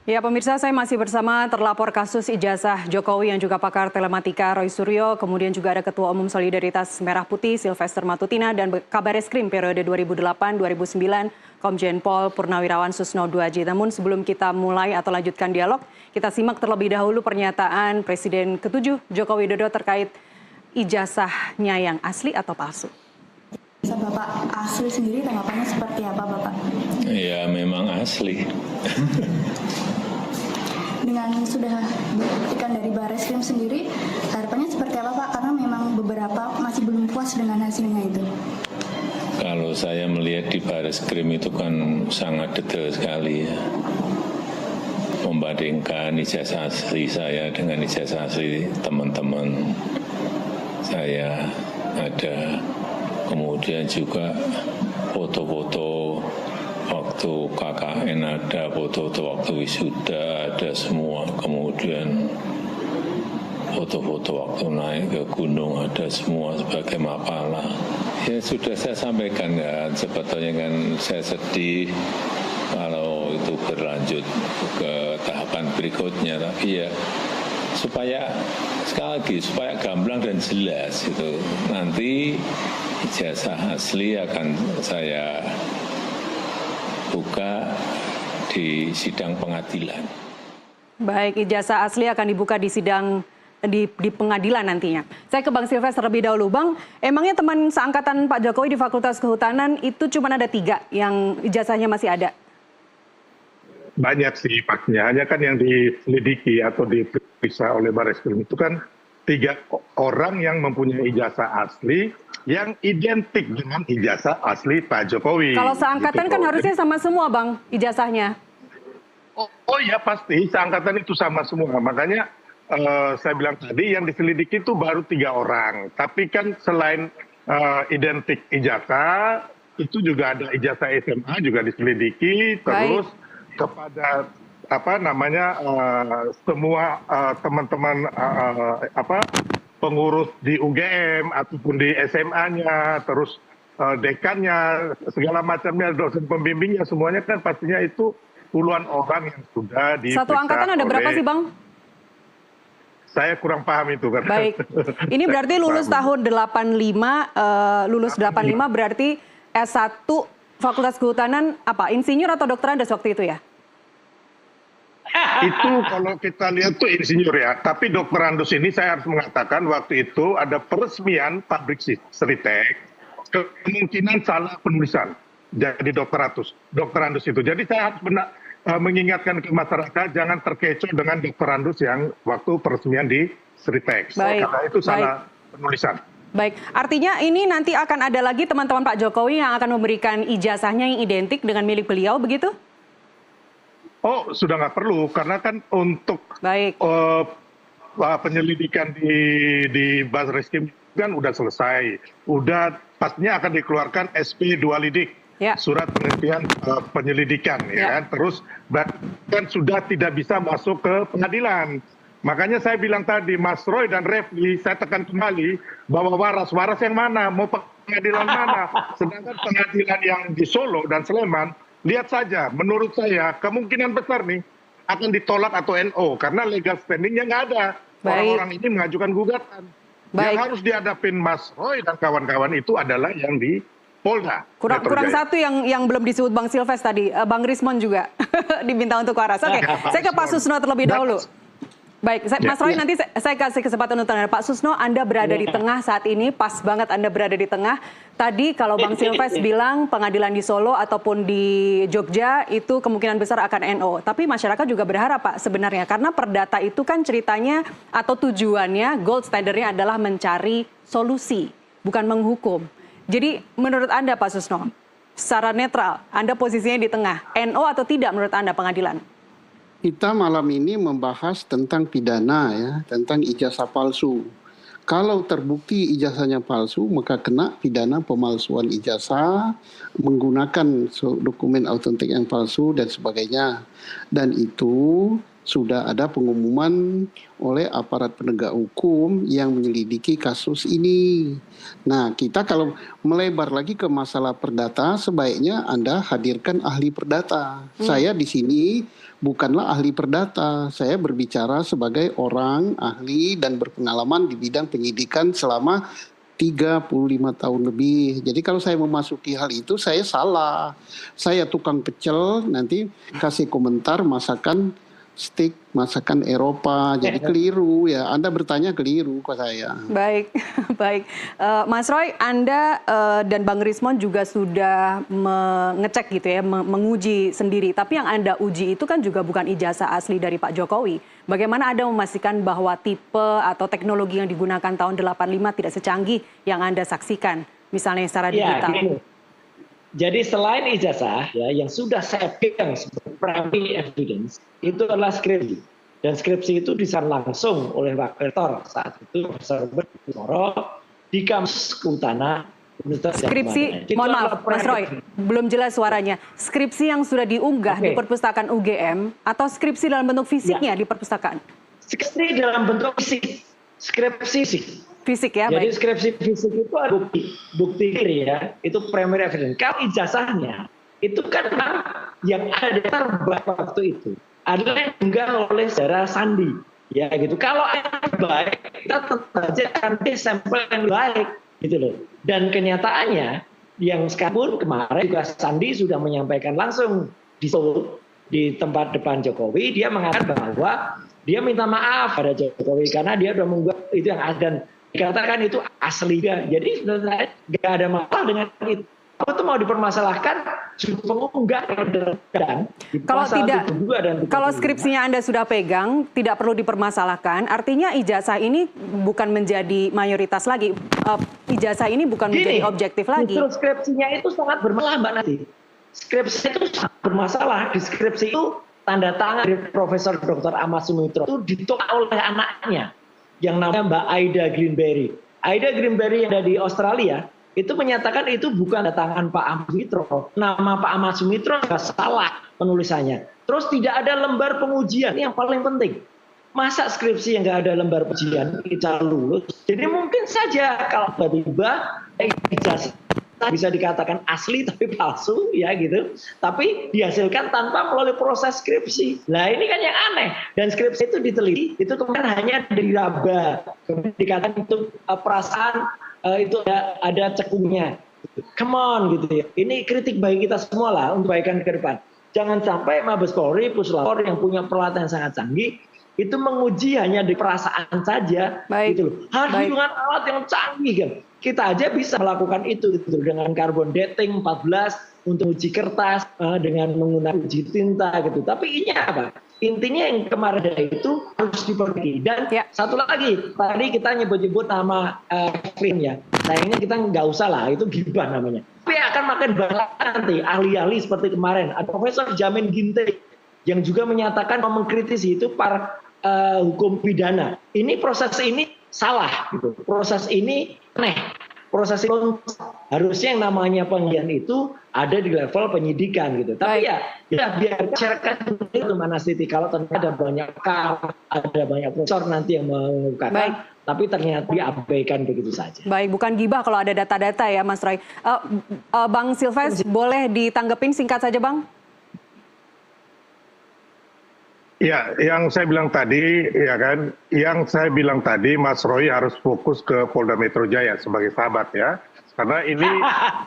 Ya pemirsa, saya masih bersama terlapor kasus ijazah Jokowi yang juga pakar telematika Roy Suryo, kemudian juga ada Ketua Umum Solidaritas Merah Putih Sylvester Matutina dan Kabar Eskrim periode 2008-2009 Komjen Pol Purnawirawan Susno Duaji. Namun sebelum kita mulai atau lanjutkan dialog, kita simak terlebih dahulu pernyataan Presiden ke-7 Joko Widodo terkait ijazahnya yang asli atau palsu. Bapak asli sendiri tanggapannya seperti apa, Bapak? Ya memang asli. Dengan sudah dibuktikan dari Barreskrim sendiri, harapannya seperti apa, Pak? Karena memang beberapa masih belum puas dengan hasilnya itu. Kalau saya melihat di Barreskrim itu kan sangat detail sekali ya. Membandingkan ijazah asli saya dengan ijazah asli teman-teman saya ada. Kemudian juga foto-foto waktu KKN ada, foto-foto waktu wisuda ada semua. Kemudian foto-foto waktu naik ke gunung ada semua sebagai mapala. Ya sudah saya sampaikan kan, sebetulnya kan saya sedih kalau itu berlanjut ke tahapan berikutnya. Tapi ya supaya sekali lagi supaya gamblang dan jelas itu nanti ijazah asli akan saya buka di sidang pengadilan. Baik, ijazah asli akan dibuka di sidang di pengadilan nantinya. Saya ke Bang Sylvester terlebih dahulu. Bang, emangnya teman seangkatan Pak Jokowi di Fakultas Kehutanan itu cuma ada 3 yang ijazahnya masih ada? Banyak sih faknya, hanya kan yang diselidiki atau diperiksa oleh Barreskrim itu kan 3 orang yang mempunyai ijazah asli yang identik dengan ijazah asli Pak Jokowi. Kalau seangkatan gitu, kan harusnya sama semua, Bang, ijazahnya. Oh ya pasti, seangkatan itu sama semua. Makanya saya bilang tadi yang diselidiki itu baru 3 orang. Tapi kan selain identik ijazah, itu juga ada ijazah SMA juga diselidiki. Terus kepada semua teman-teman pengurus di UGM ataupun di SMA-nya, terus dekannya, segala macamnya, dosen pembimbingnya, semuanya kan pastinya itu puluhan orang yang sudah diperiksa. Satu angkatan ada berapa sih, Bang? Saya kurang paham itu kan. Baik. Ini berarti lulus tahun 85, lulus 85 berarti S1 Fakultas Kehutanan apa? Insinyur atau dokterandes waktu itu ya? Itu kalau kita lihat tuh insinyur ya, tapi dokterandus ini saya harus mengatakan waktu itu ada peresmian pabrik Sritek, kemungkinan salah penulisan jadi dokterandus itu. Jadi saya harus mengingatkan ke masyarakat jangan terkecoh dengan dokterandus yang waktu peresmian di Sritek, karena itu salah penulisan. Baik, artinya ini nanti akan ada lagi teman-teman Pak Jokowi yang akan memberikan ijazahnya yang identik dengan milik beliau, begitu? Oh, sudah nggak perlu, karena kan untuk penyelidikan di Barreskrim kan udah selesai. Udah pastinya akan dikeluarkan SP 2 lidik, surat penghentian penyelidikan, ya kan? Terus kan sudah tidak bisa masuk ke pengadilan. Makanya saya bilang tadi, Mas Roy dan Refli, saya tekan kembali bahwa waras yang mana, mau pengadilan mana. Sedangkan pengadilan yang di Solo dan Sleman, lihat saja, menurut saya kemungkinan besar nih akan ditolak atau NO karena legal standingnya nggak ada. Orang-orang ini mengajukan gugatan. Yang harus dihadapin Mas Roy dan kawan-kawan itu adalah yang di Polda. Kurang satu yang belum disebut Bang Sylvester tadi, Bang Rismon juga diminta untuk waras. Oke, saya ke Pak Susno terlebih dahulu. Baik, Mas Roy nanti saya kasih kesempatan untuk Anda. Pak Susno, Anda berada di tengah saat ini, pas banget Anda berada di tengah. Tadi kalau Bang Sylvester bilang pengadilan di Solo ataupun di Jogja itu kemungkinan besar akan NO. Tapi masyarakat juga berharap Pak sebenarnya, karena perdata itu kan ceritanya atau tujuannya, gold standardnya adalah mencari solusi, bukan menghukum. Jadi menurut Anda Pak Susno, secara netral, Anda posisinya di tengah, NO atau tidak menurut Anda pengadilan? Kita malam ini membahas tentang pidana ya, tentang ijazah palsu. Kalau terbukti ijazahnya palsu, maka kena pidana pemalsuan ijazah, menggunakan dokumen autentik yang palsu dan sebagainya. Dan itu sudah ada pengumuman oleh aparat penegak hukum yang menyelidiki kasus ini. Nah, kita kalau melebar lagi ke masalah perdata, sebaiknya Anda hadirkan ahli perdata. Saya di sini bukanlah ahli perdata, saya berbicara sebagai orang ahli dan berpengalaman di bidang penyidikan selama 35 tahun lebih. Jadi kalau saya memasuki hal itu, saya salah. Saya tukang pecel, nanti kasih komentar masakan steak, masakan Eropa. Jadi keliru ya. Anda bertanya keliru ke saya. Baik, baik. Mas Roy, Anda dan Bang Rismon juga sudah mengecek gitu ya, menguji sendiri. Tapi yang Anda uji itu kan juga bukan ijazah asli dari Pak Jokowi. Bagaimana Anda memastikan bahwa tipe atau teknologi yang digunakan tahun 85 tidak secanggih yang Anda saksikan, misalnya secara digital? Ya, jadi selain ijazah ya, yang sudah saya pegang sebagai primary evidence itu adalah skripsi. Dan skripsi itu disaran langsung oleh Rektor saat itu Profesor Bertoro di kampus Kehutanan Universitas Skripsi, mohon maaf Mas Roy, belum jelas suaranya. Skripsi yang sudah diunggah di perpustakaan UGM atau skripsi dalam bentuk fisiknya di perpustakaan? Skripsi dalam bentuk fisik, skripsi fisik ya. Jadi baik. skripsi fisik itu ada bukti diri ya, itu primary evidence. Kalau ijazahnya itu kan yang ada waktu itu adalah yang diunggah oleh saudara Sandi, ya gitu. Kalau yang baik, kita tentu saja nanti sampel yang baik, gitu loh. Dan kenyataannya, yang sekarang kemarin juga Sandi sudah menyampaikan langsung di tempat depan Jokowi, dia mengatakan bahwa dia minta maaf pada Jokowi karena dia sudah mengunggah itu yang dan dikatakan itu asli. Jadi sebenarnya nggak ada masalah dengan itu. Apa itu mau dipermasalahkan pengunggah dan kalau tidak, kalau skripsinya Anda sudah pegang, tidak perlu dipermasalahkan. Artinya ijazah ini bukan menjadi mayoritas lagi. Ijazah ini bukan menjadi objektif lagi. Justru skripsinya itu sangat bermasalah, Mbak Nati. Skripsi itu sangat bermasalah. Di skripsi itu tanda tangan dari Profesor Dr. Ahmad Sumitro itu ditolak oleh anaknya yang namanya Mbak Aida Greenberry. Aida Greenberry yang ada di Australia itu menyatakan itu bukan tanda tangan Pak Ahmad Sumitro. Nama Pak Ahmad Sumitro nggak salah penulisannya. Terus tidak ada lembar pengujian, ini yang paling penting. Masa skripsi yang nggak ada lembar pengujian kita lulus? Jadi mungkin saja kalau tiba-tiba ijazah bisa dikatakan asli tapi palsu ya gitu, tapi dihasilkan tanpa melalui proses skripsi. Nah ini kan yang aneh. Dan skripsi itu diteliti, itu kemudian hanya diraba, kemudian dikatakan itu perasaan itu ada cekungnya. Come on gitu ya. Ini kritik bagi kita semua lah untuk kebaikan ke depan. Jangan sampai Mabes Polri, Puslapor yang punya peralatan yang sangat canggih itu menguji hanya di perasaan saja. Baik. Gitu loh. Harus dengan alat yang canggih kan. Kita aja bisa melakukan itu gitu, dengan carbon dating 14 untuk uji kertas, dengan menggunakan uji tinta gitu. Tapi ini apa? Intinya yang kemarin itu harus diperbaiki. Dan satu lagi, tadi kita nyebut-nyebut nama Kevin ya. Sayangnya kita nggak usah lah, itu gibah namanya. Tapi akan makin banyak nanti ahli-ahli seperti kemarin. Ada Profesor Jamin Ginting yang juga menyatakan mengkritisi itu para hukum pidana. Ini proses ini salah gitu. Proses ini aneh. Proses itu harusnya yang namanya penyidikan itu ada di level penyidikan gitu. Tapi ya biar masyarakat itu Mana Siti, kalau ternyata ada banyak ada banyak profesor nanti yang mengungkapkan, tapi ternyata diabaikan begitu saja. Baik, bukan gibah kalau ada data-data ya Mas Roy. Bang Silves, boleh ditanggepin singkat saja Bang? Ya, yang saya bilang tadi, ya kan, yang saya bilang tadi, Mas Roy harus fokus ke Polda Metro Jaya sebagai sahabat ya, karena ini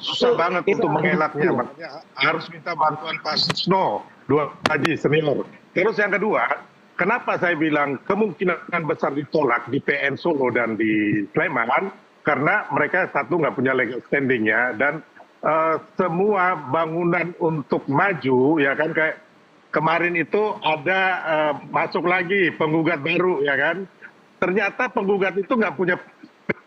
susah banget untuk mengelaknya, makanya harus minta bantuan Pak Susno, 2 haji senior. Terus yang kedua, kenapa saya bilang kemungkinan besar ditolak di PN Solo dan di Sleman, karena mereka satu nggak punya legal standing-nya, dan semua bangunan untuk maju, ya kan, kayak kemarin itu ada masuk lagi penggugat baru ya kan, ternyata penggugat itu nggak punya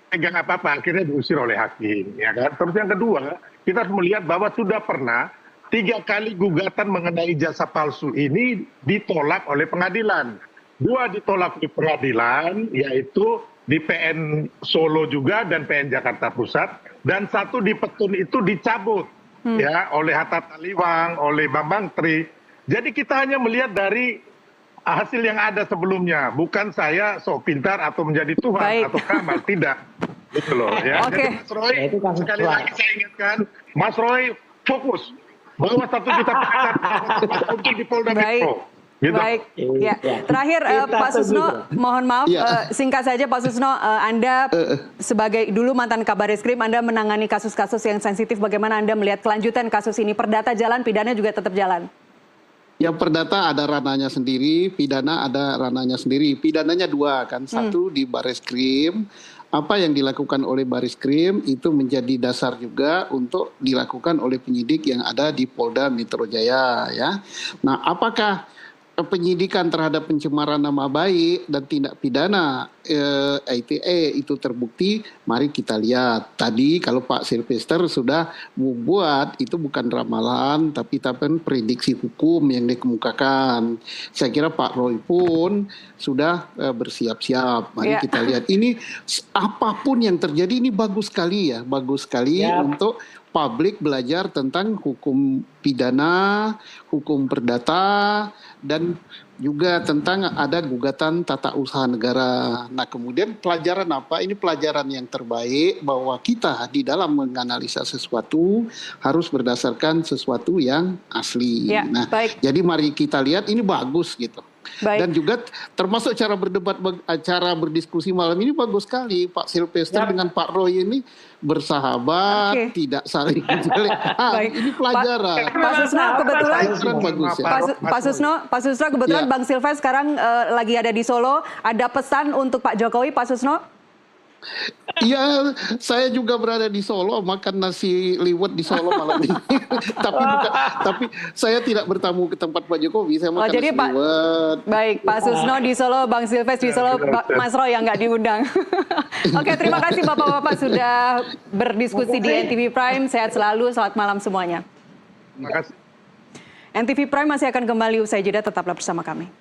pegang apa-apa, akhirnya diusir oleh hakim ya kan. Terus yang kedua, kita harus melihat bahwa sudah pernah 3 kali gugatan mengenai ijazah palsu ini ditolak oleh pengadilan. 2 ditolak di peradilan, yaitu di PN Solo juga dan PN Jakarta Pusat, dan 1 di Petun itu dicabut ya oleh Hatta Taliwang, oleh Bambang Tri. Jadi kita hanya melihat dari hasil yang ada sebelumnya. Bukan saya sok pintar atau menjadi Tuhan atau kamal, tidak. Gitu loh ya. Jadi Mas Roy, sekali lagi saya ingatkan, Mas Roy fokus bahwa 1 juta pengajar untuk di Polda Metro. Gitu. Baik, ya. Terakhir Pak Susno, mohon maaf, singkat saja Pak Susno, Anda sebagai dulu mantan Kabar Eskrim, Anda menangani kasus-kasus yang sensitif, bagaimana Anda melihat kelanjutan kasus ini? Perdata jalan, pidana juga tetap jalan? Yang perdata ada ranahnya sendiri, pidana ada ranahnya sendiri. Pidananya 2 kan, 1 di Bareskrim. Apa yang dilakukan oleh Bareskrim itu menjadi dasar juga untuk dilakukan oleh penyidik yang ada di Polda Metro Jaya. Ya. Nah, apakah penyidikan terhadap pencemaran nama baik dan tindak pidana ITE itu terbukti? Mari kita lihat. Tadi kalau Pak Sylvester sudah membuat itu bukan ramalan tapi prediksi hukum yang dikemukakan. Saya kira Pak Roy pun sudah bersiap-siap. Mari kita lihat. Ini apapun yang terjadi ini bagus sekali ya, bagus sekali untuk publik belajar tentang hukum pidana, hukum perdata, dan juga tentang ada gugatan tata usaha negara. Nah, kemudian pelajaran apa? Ini pelajaran yang terbaik bahwa kita di dalam menganalisa sesuatu harus berdasarkan sesuatu yang asli. Nah, jadi mari kita lihat ini bagus gitu. Dan juga termasuk cara berdebat, cara berdiskusi malam ini bagus sekali. Pak Sylvester dengan Pak Roy ini bersahabat, tidak saling menjelekkan. Ini pelajaran. Pak Susno kebetulan, bagus ya. Pak Susno kebetulan Bang Sylvester sekarang lagi ada di Solo. Ada pesan untuk Pak Jokowi, Pak Susno? Iya, saya juga berada di Solo, makan nasi liwet di Solo malam ini. tapi saya tidak bertamu ke tempat Pak Jokowi, saya makan nasi liwet. Baik, Pak Susno di Solo, Bang Sylvester di Solo, Mas Roy yang nggak diundang. Oke, terima kasih Bapak-Bapak sudah berdiskusi di NTV Prime. Sehat selalu, selamat malam semuanya. Terima kasih. NTV Prime masih akan kembali usai jeda, tetaplah bersama kami.